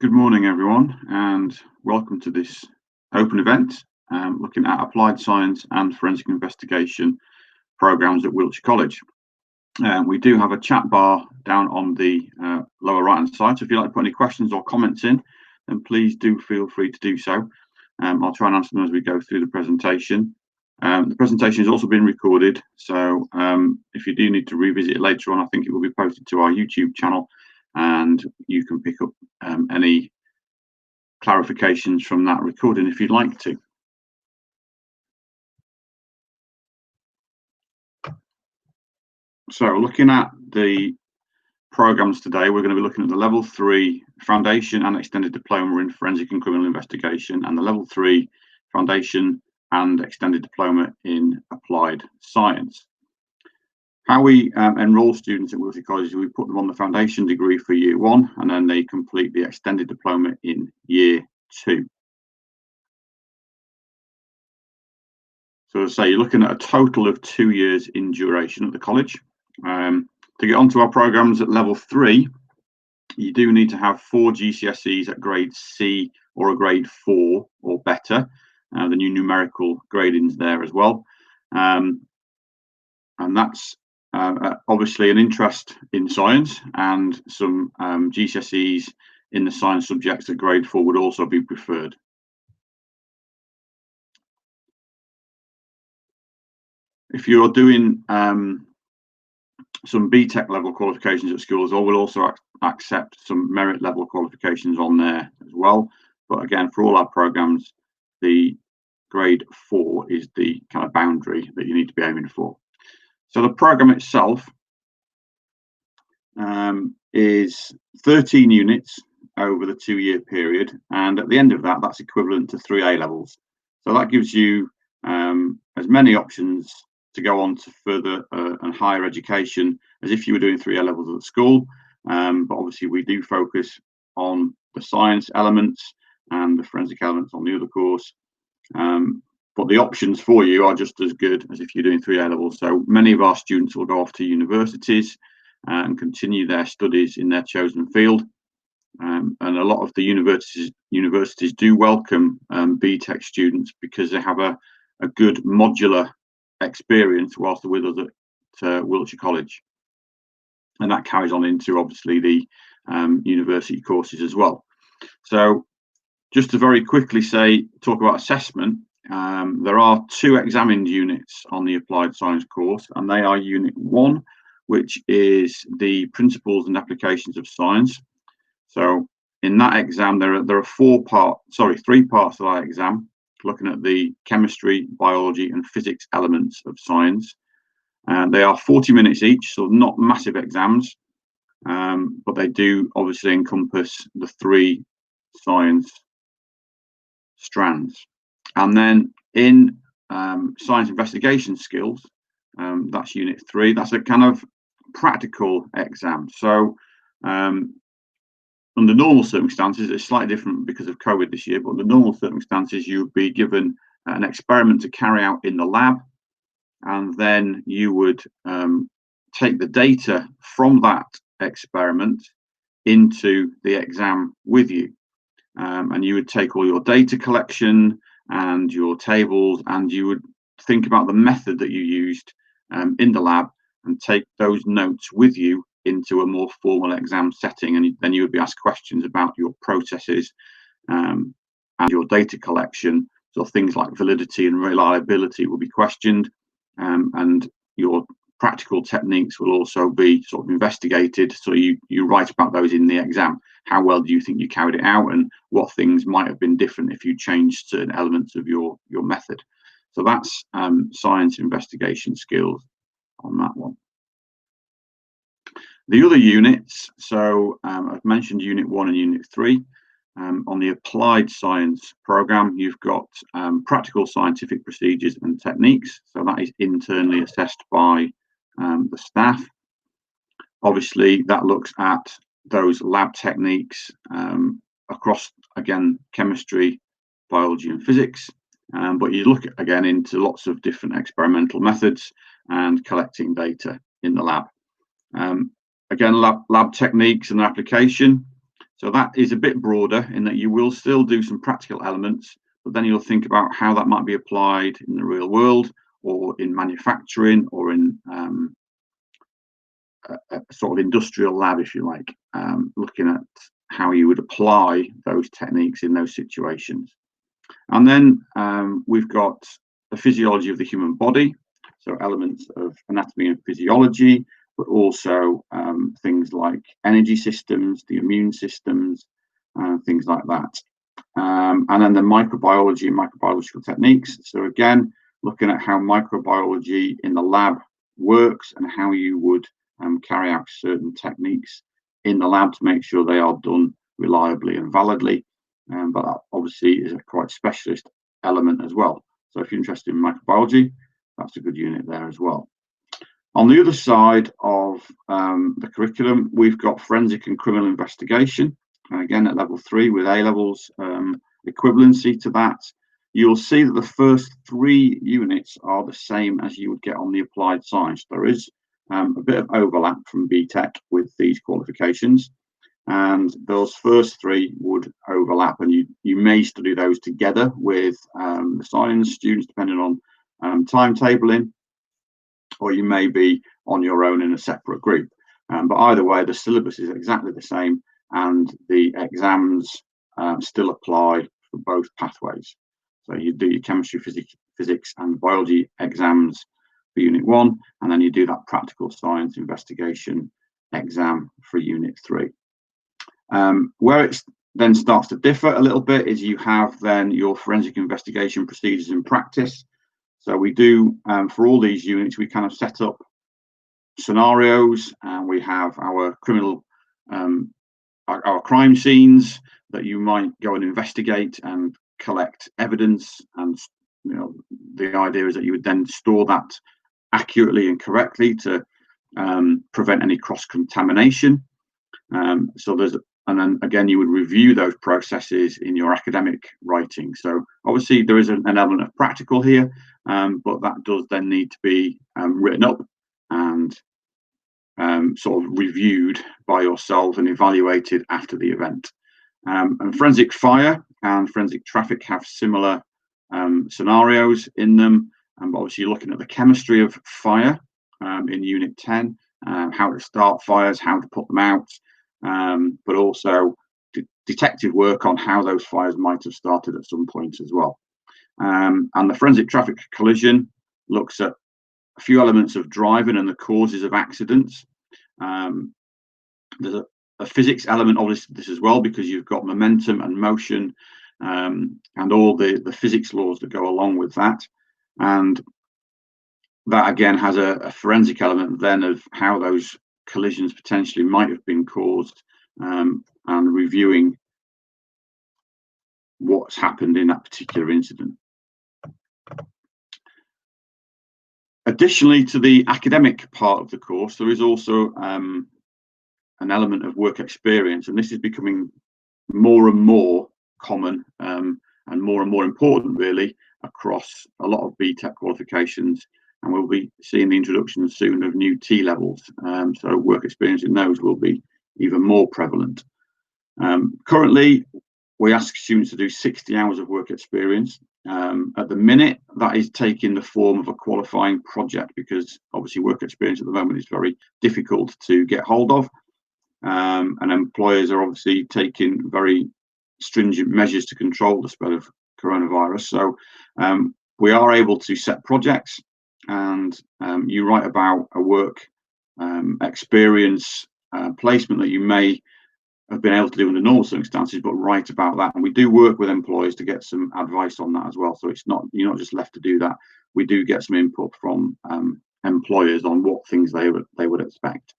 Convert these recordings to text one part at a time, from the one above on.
Good morning, everyone, and welcome to this open event looking at applied science and forensic investigation programs at Wiltshire College. We do have a chat bar down on the lower right-hand side, so if you'd like to put any questions or comments in, then please do feel free to do so. I'll try and answer them as we go through the presentation. The presentation has also been recorded, so if you do need to revisit it later on, I think it will be posted to our YouTube channel, and you can pick up any clarifications from that recording if you'd like to. So looking at the programs today, we're going to be looking at the Level 3 Foundation and Extended Diploma in Forensic and Criminal Investigation and the Level 3 Foundation and Extended Diploma in Applied Science. How we enrol students at Wiltshire College is we put them on the foundation degree for year 1 and then they complete the extended diploma in year 2. So as I say, you're looking at a total of 2 years in duration at the college. To get onto our programs at level 3, you do need to have 4 GCSEs at grade C or a grade 4 or better. The new numerical gradings there as well. And that's obviously an interest in science, and some GCSEs in the science subjects at grade 4 would also be preferred. If you're doing some BTEC level qualifications at schools, or will also accept some merit level qualifications on there as well. But again, for all our programs, the grade 4 is the kind of boundary that you need to be aiming for. So the program itself is 13 units over the 2-year period, and at the end of that, that's equivalent to 3 A levels. So that gives you as many options to go on to further and higher education as if you were doing 3 A levels at school. But obviously we do focus on the science elements and the forensic elements on the other course. But the options for you are just as good as if you're doing 3 A levels. So many of our students will go off to universities and continue their studies in their chosen field. And a lot of the universities do welcome BTEC students because they have a good modular experience whilst they're with us at Wiltshire College. And that carries on into obviously the university courses as well. So just to very quickly talk about assessment, there are 2 examined units on the applied science course, and they are unit 1, which is the principles and applications of science. So in that exam, there are 3 parts to that exam, looking at the chemistry, biology and physics elements of science. And they are 40 minutes each, so not massive exams, but they do obviously encompass the 3 science strands. And then in science investigation skills, that's unit 3. That's a kind of practical exam. So under normal circumstances, it's slightly different because of COVID this year, but under normal circumstances, you would be given an experiment to carry out in the lab, and then you would take the data from that experiment into the exam with you. And you would take all your data collection and your tables, and you would think about the method that you used in the lab and take those notes with you into a more formal exam setting, and then you would be asked questions about your processes and your data collection. So things like validity and reliability will be questioned, and your practical techniques will also be sort of investigated. So you write about those in the exam. How well do you think you carried it out, and what things might have been different if you changed certain elements of your method. So that's science investigation skills on that one. The other units, so I've mentioned unit 1 and unit 3. On the applied science program, you've got practical scientific procedures and techniques. So that is internally assessed by the staff. Obviously, that looks at those lab techniques across, again, chemistry, biology and physics. But you look again into lots of different experimental methods and collecting data in the lab. Again, lab techniques and application. So that is a bit broader in that you will still do some practical elements, but then you'll think about how that might be applied in the real world or in manufacturing or in a sort of industrial lab, if you like, looking at how you would apply those techniques in those situations. And then we've got the physiology of the human body, so elements of anatomy and physiology, but also things like energy systems, the immune systems, things like that. And then the microbiology and microbiological techniques. So again, looking at how microbiology in the lab works and how you would carry out certain techniques in the lab to make sure they are done reliably and validly. But that obviously is a quite specialist element as well. So if you're interested in microbiology, that's a good unit there as well. On the other side of the curriculum, we've got forensic and criminal investigation. And again, at level 3 with A levels equivalency to that. You'll see that the first 3 units are the same as you would get on the applied science. There is a bit of overlap from BTEC with these qualifications, and those first 3 would overlap, and you may study those together with the science students depending on timetabling, or you may be on your own in a separate group. But either way, the syllabus is exactly the same, and the exams still apply for both pathways. So you do your chemistry, physics and biology exams for unit 1, and then you do that practical science investigation exam for unit 3. Where it then starts to differ a little bit is you have then your forensic investigation procedures in practice. So we do, for all these units, we kind of set up scenarios, and we have our criminal, our crime scenes that you might go and investigate and collect evidence. And the idea is that you would then store that accurately and correctly to prevent any cross-contamination. And then again, you would review those processes in your academic writing. So obviously there is an element of practical here, but that does then need to be written up and sort of reviewed by yourself and evaluated after the event. And forensic fire and forensic traffic have similar scenarios in them. And obviously you're looking at the chemistry of fire in unit 10, how to start fires, how to put them out, but also detective work on how those fires might have started at some point as well. And the forensic traffic collision looks at a few elements of driving and the causes of accidents. There's a physics element of this as well, because you've got momentum and motion and all the physics laws that go along with that. And that again has a forensic element then of how those collisions potentially might have been caused, and reviewing what's happened in that particular incident. Additionally to the academic part of the course, there is also an element of work experience, and this is becoming more and more common and more important really across a lot of BTEC qualifications, and we'll be seeing the introduction soon of new T levels, so work experience in those will be even more prevalent. Currently we ask students to do 60 hours of work experience. At the minute that is taking the form of a qualifying project, because obviously work experience at the moment is very difficult to get hold of, and employers are obviously taking very stringent measures to control the spread of coronavirus. So we are able to set projects, and you write about a work experience placement that you may have been able to do under normal circumstances, but write about that. And we do work with employers to get some advice on that as well. So you're not just left to do that. We do get some input from employers on what things they would expect.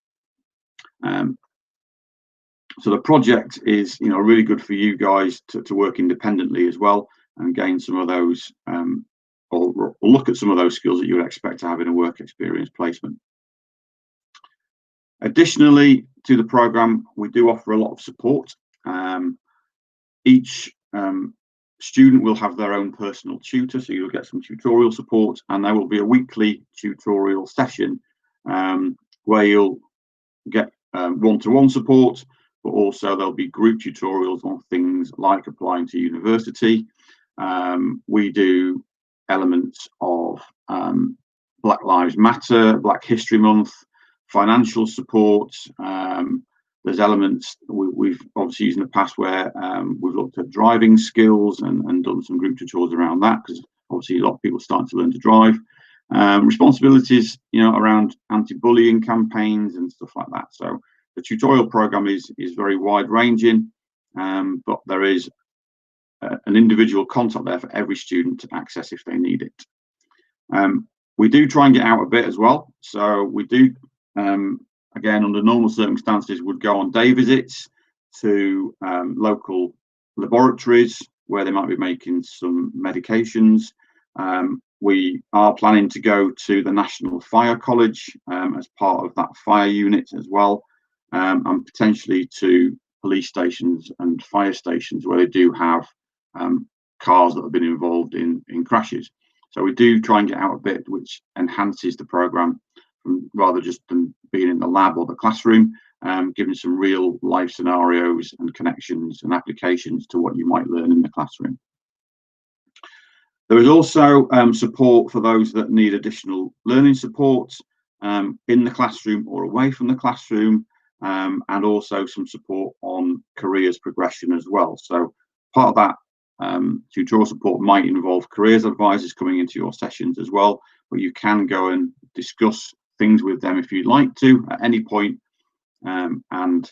So the project is really good for you guys to work independently as well and gain some of those or look at some of those skills that you would expect to have in a work experience placement. Additionally to the program, we do offer a lot of support. Each student will have their own personal tutor, so you'll get some tutorial support, and there will be a weekly tutorial session where you'll get one-to-one support, but also there'll be group tutorials on things like applying to university. We do elements of Black Lives Matter, Black History Month, financial support. There's elements we've obviously used in the past where we've looked at driving skills and done some group tutorials around that, because obviously a lot of people are starting to learn to drive. Responsibilities, around anti-bullying campaigns and stuff like that. So the tutorial program is very wide ranging, but there is an individual contact there for every student to access if they need it. We do try and get out a bit as well. So we do, again, under normal circumstances, would go on day visits to local laboratories where they might be making some medications. We are planning to go to the National Fire College as part of that fire unit as well, and potentially to police stations and fire stations where they do have cars that have been involved in crashes. So we do try and get out a bit, which enhances the programme rather just than being in the lab or the classroom, giving some real life scenarios and connections and applications to what you might learn in the classroom. There is also support for those that need additional learning support in the classroom or away from the classroom, and also some support on careers progression as well. So part of that tutorial support might involve careers advisors coming into your sessions as well, but you can go and discuss things with them if you'd like to at any point, and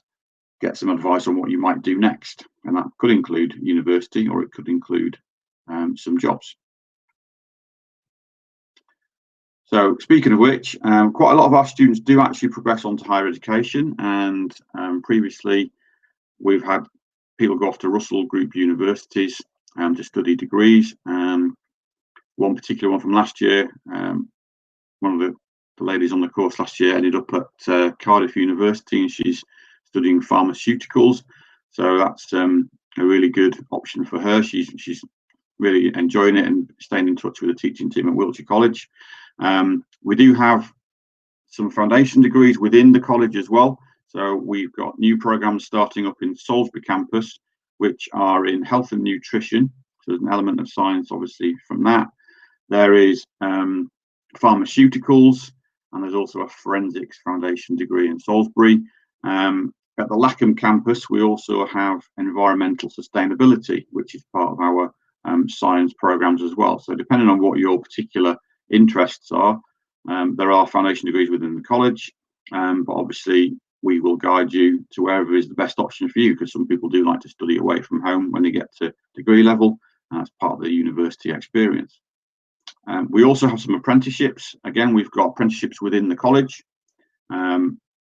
get some advice on what you might do next. And that could include university, or it could include some jobs. So speaking of which, quite a lot of our students do actually progress on to higher education, and previously we've had people go off to Russell Group universities to study degrees. One particular one from last year, one of the ladies on the course last year ended up at Cardiff University, and she's studying pharmaceuticals. So that's a really good option for her. She's really enjoying it and staying in touch with the teaching team at Wiltshire College. We do have some foundation degrees within the college as well. So we've got new programs starting up in Salisbury campus, which are in health and nutrition. So there's an element of science, obviously, from that. There is pharmaceuticals, and there's also a forensics foundation degree in Salisbury. At the Lackham campus, we also have environmental sustainability, which is part of our science programs as well. So depending on what your particular interests are, there are foundation degrees within the college, but obviously we will guide you to wherever is the best option for you, because some people do like to study away from home when they get to degree level, and that's part of the university experience. We also have some apprenticeships. Again, we've got apprenticeships within the college.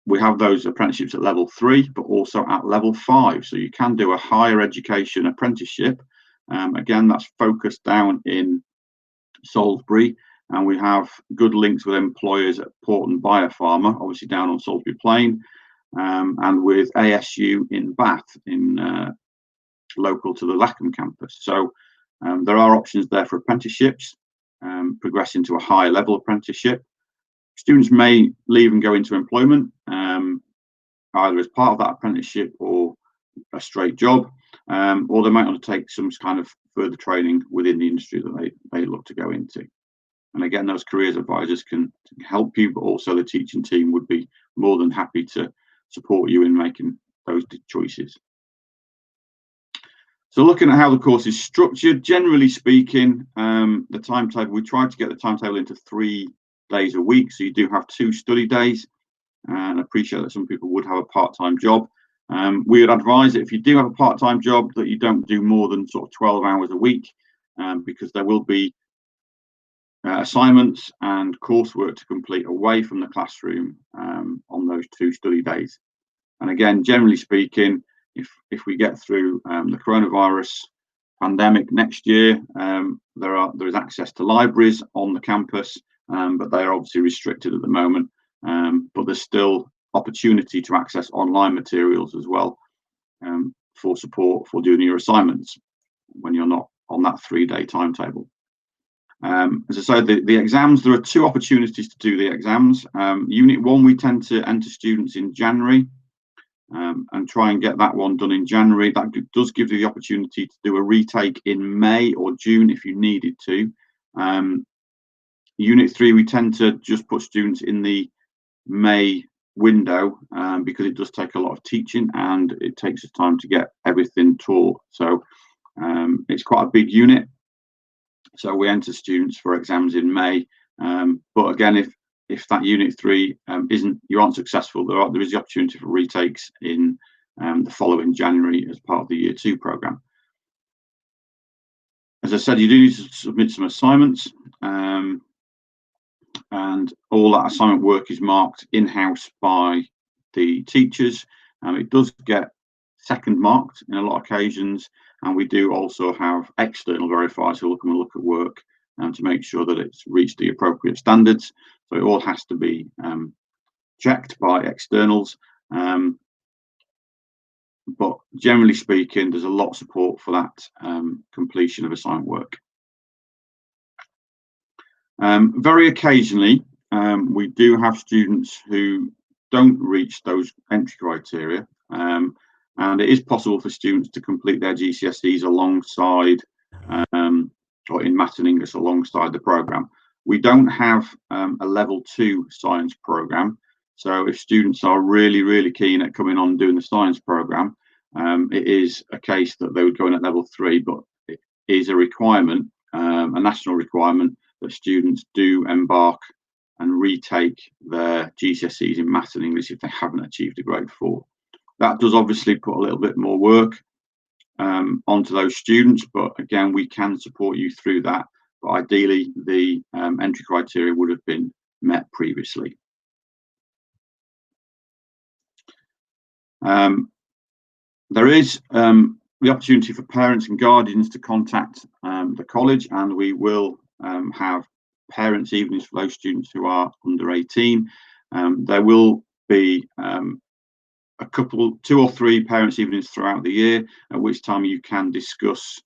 We have those apprenticeships at level 3, but also at level 5. So you can do a higher education apprenticeship. Again, that's focused down in Salisbury, and we have good links with employers at Port and Biopharma, obviously down on Salisbury Plain, and with ASU in Bath, in local to the Lackham campus. So there are options there for apprenticeships, progressing to a higher level apprenticeship. Students may leave and go into employment, either as part of that apprenticeship or a straight job, or they might undertake some kind of further training within the industry that they look to go into. And again, those careers advisors can help you, but also the teaching team would be more than happy to support you in making those choices. So looking at how the course is structured, generally speaking, the timetable, we try to get the timetable into 3 days a week. So you do have 2 study days, and I appreciate that some people would have a part-time job. We would advise that if you do have a part-time job, that you don't do more than sort of 12 hours a week, because there will be assignments and coursework to complete away from the classroom on those 2 study days. And again, generally speaking, if we get through the coronavirus pandemic next year, there is access to libraries on the campus, but they are obviously restricted at the moment. But there's still opportunity to access online materials as well, for support for doing your assignments when you're not on that 3-day timetable. As I said, the exams, there are 2 opportunities to do the exams. Unit 1, we tend to enter students in January, and try and get that one done in January. That does give you the opportunity to do a retake in May or June if you needed to. Unit 3, we tend to just put students in the May window because it does take a lot of teaching and it takes us time to get everything taught. So it's quite a big unit. So we enter students for exams in May. But again, if that Unit 3 you aren't successful, there is the opportunity for retakes in the following January as part of the Year 2 programme. As I said, you do need to submit some assignments, and all that assignment work is marked in-house by the teachers. It does get second marked in a lot of occasions, and we do also have external verifiers who will come and look at work to make sure that it's reached the appropriate standards. So it all has to be checked by externals. But generally speaking, there's a lot of support for that completion of assignment work. Very occasionally, we do have students who don't reach those entry criteria, and it is possible for students to complete their GCSEs alongside, or in Maths and English alongside the programme. We don't have a level 2 science programme, so if students are really keen at coming on doing the science programme, it is a case that they would go in at level 3, but it is a requirement, a national requirement, that students do embark and retake their GCSEs in Maths and English if they haven't achieved a grade 4. That does obviously put a little bit more work onto those students, but again, we can support you through that. But ideally, the entry criteria would have been met previously. There is the opportunity for parents and guardians to contact the college, and we will have parents' evenings for those students who are under 18. There will be a couple, 2 or 3 parents' evenings throughout the year, at which time you can discuss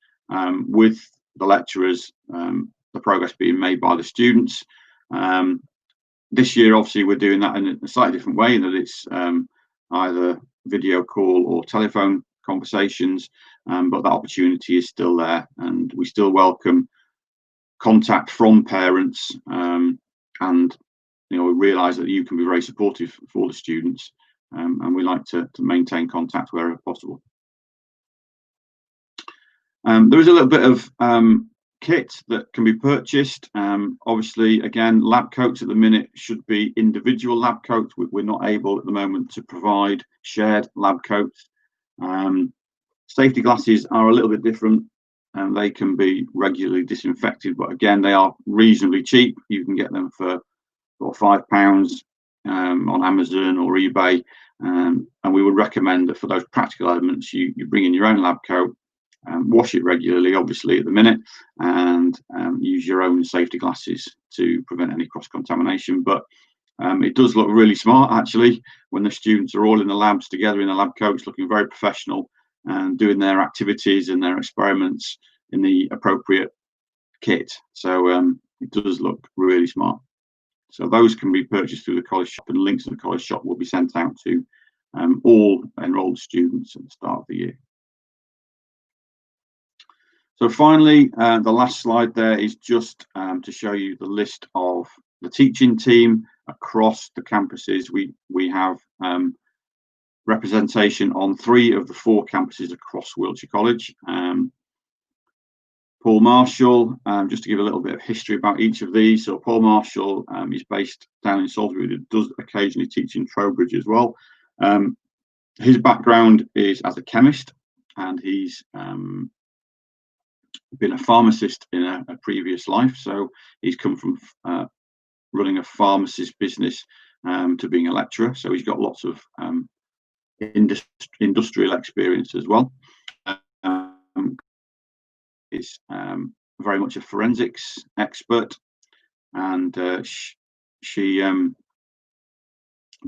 with the lecturers the progress being made by the students. This year, obviously, we're doing that in a slightly different way, in that it's either video call or telephone conversations, but that opportunity is still there, and we still welcome contact from parents, and we realise that you can be very supportive for the students, and we like to maintain contact wherever possible. There is a little bit of kit that can be purchased. Obviously, again, lab coats at the minute should be individual lab coats. We're not able at the moment to provide shared lab coats. Safety glasses are a little bit different, and they can be regularly disinfected, but again, they are reasonably cheap. You can get them for £5 on Amazon or eBay, and we would recommend that for those practical elements, you bring in your own lab coat, wash it regularly, obviously, at the minute, and use your own safety glasses to prevent any cross-contamination. But it does look really smart, actually, when the students are all in the labs together in the lab coats, looking very professional and doing their activities and their experiments in the appropriate kit. So it does look really smart. So those can be purchased through the college shop, and links to the college shop will be sent out to all enrolled students at the start of the year. So finally, the last slide there is just to show you the list of the teaching team across the campuses. We have representation on 3 of the 4 campuses across Wiltshire College. Paul Marshall, just to give a little bit of history about each of these. So Paul Marshall is based down in Salisbury, but does occasionally teach in Trowbridge as well. His background is as a chemist, and he's been a pharmacist in a previous life. So he's come from running a pharmacist business to being a lecturer. So he's got lots of industrial experience as well. Is very much a forensics expert, and she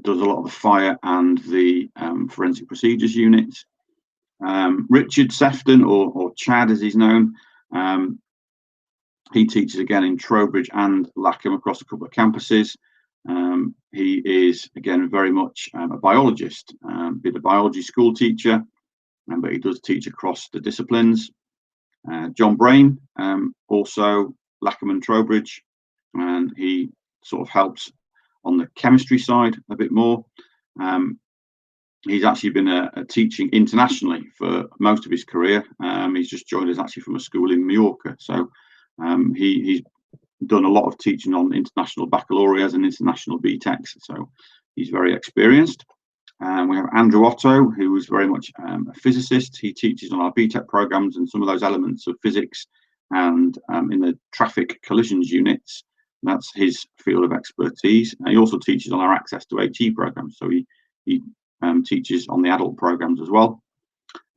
does a lot of the fire and the forensic procedures units. Richard Sefton, or Chad as he's known, he teaches again in Trowbridge and Lackham across a couple of campuses. He is, again, very much a biologist, been a biology school teacher, but he does teach across the disciplines. John Brain, also Lackham and Trowbridge, and he sort of helps on the chemistry side a bit more. He's actually been teaching internationally for most of his career. He's just joined us actually from a school in Mallorca. So he's done a lot of teaching on international baccalaureates and international BTECs. So he's very experienced. We have Andrew Otto, who is very much a physicist. He teaches on our BTEC programs and some of those elements of physics and in the traffic collisions units. That's his field of expertise. He also teaches on our access to HE programs. So he teaches on the adult programs as well.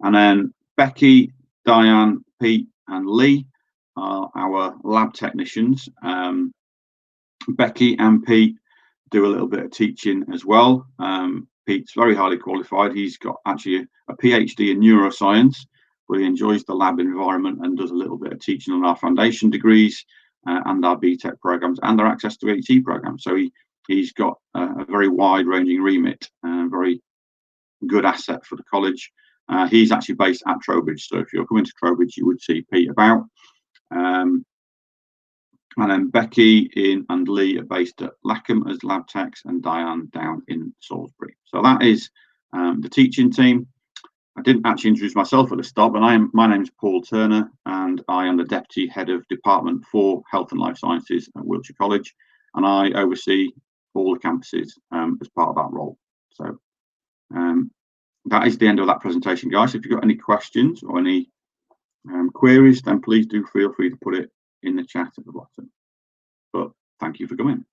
And then Becky, Diane, Pete, and Lee are our lab technicians. Becky and Pete do a little bit of teaching as well. Pete's very highly qualified. He's got actually a PhD in neuroscience, but he enjoys the lab environment and does a little bit of teaching on our foundation degrees and our BTEC programs and our access to HE programs. So he's got a very wide-ranging remit, very good asset for the college. He's actually based at Trowbridge, so if you're coming to Trowbridge, you would see Pete about. And then Becky and Lee are based at Lackham as lab techs, and Diane down in Salisbury. So that is the teaching team. I didn't actually introduce myself at the start, but my name is Paul Turner, and I am the Deputy Head of Department for Health and Life Sciences at Wiltshire College, and I oversee all the campuses as part of that role. So that is the end of that presentation, guys. If you've got any questions or any queries, then please do feel free to put it in the chat at the bottom. But thank you for coming.